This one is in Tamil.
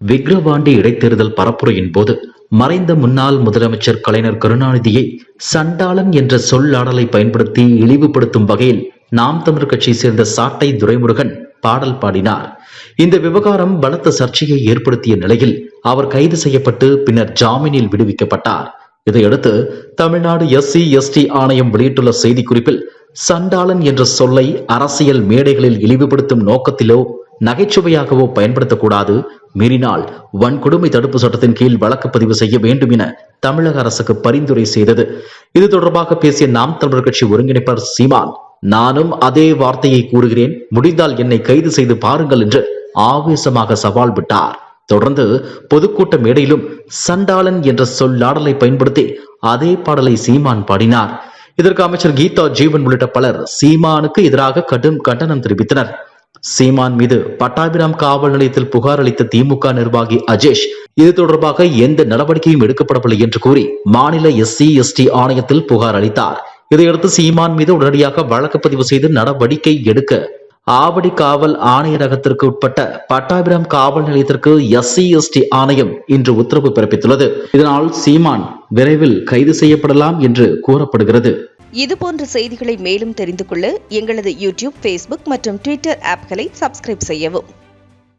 விக்கிரவாண்டி இடைத்தேர்தல் பரப்புரையின் போது மறைந்த முன்னாள் முதலமைச்சர் கலைஞர் கருணாநிதியை சண்டாளன் என்ற சொல்லாடலை பயன்படுத்தி இழிவுபடுத்தும் வகையில் நாம் தமிழர் கட்சியை சேர்ந்த சாட்டை துரைமுருகன் பாடல் பாடினார். இந்த விவகாரம் பலத்த சர்ச்சையை ஏற்படுத்திய நிலையில் அவர் கைது செய்யப்பட்டு பின்னர் ஜாமீனில் விடுவிக்கப்பட்டார். இதையடுத்து தமிழ்நாடு SC/ST ஆணையம் வெளியிட்டுள்ள செய்திக்குறிப்பில், சண்டாளன் என்ற சொல்லை அரசியல் மேடைகளில் இழிவுபடுத்தும் நோக்கத்திலோ நகைச்சுவையாகவோ பயன்படுத்தக்கூடாது, மீறினால் வன்கொடுமை தடுப்பு சட்டத்தின் கீழ் வழக்கு பதிவு செய்ய வேண்டும் என தமிழக அரசுக்கு பரிந்துரை செய்தது. இது தொடர்பாக பேசிய நாம் தமிழர் கட்சி ஒருங்கிணைப்பாளர் சீமான், நானும் அதே வார்த்தையை கூறுகிறேன், முடிந்தால் என்னை கைது செய்து பாருங்கள் என்று ஆவேசமாக சவால் விட்டார். தொடர்ந்து பொதுக்கூட்ட மேடையிலும் சண்டாளன் என்ற சொல்லாடலை பயன்படுத்தி அதே பாடலை சீமான் பாடினார். இதற்கு அமைச்சர் கீதா ஜீவன் உள்ளிட்ட பலர் சீமானுக்கு எதிராக கடும் கண்டனம் தெரிவித்தனர். சீமான் மீது பட்டாபிராம் காவல் நிலையத்தில் புகார் அளித்த திமுக நிர்வாகி அஜேஷ் இது தொடர்பாக எந்த நடவடிக்கையும் எடுக்கப்படவில்லை என்று கூறி மாநில SC/ST ஆணையத்தில் புகார் அளித்தார். இதையடுத்து சீமான் மீது உடனடியாக வழக்கு பதிவு செய்து நடவடிக்கை எடுக்க ஆவடி காவல் ஆணையரகத்திற்கு உட்பட்ட பட்டாபிராம் காவல் நிலையத்திற்கு SC/ST ஆணையம் இன்று உத்தரவு பிறப்பித்துள்ளது. இதனால் சீமான் விரைவில் கைது செய்யப்படலாம் என்று கூறப்படுகிறது. இதுபோன்ற செய்திகளை மேலும் தெரிந்து கொள்ள எங்களது YouTube, Facebook மற்றும் Twitter ஆப்களை சப்ஸ்கிரைப் செய்யவும்.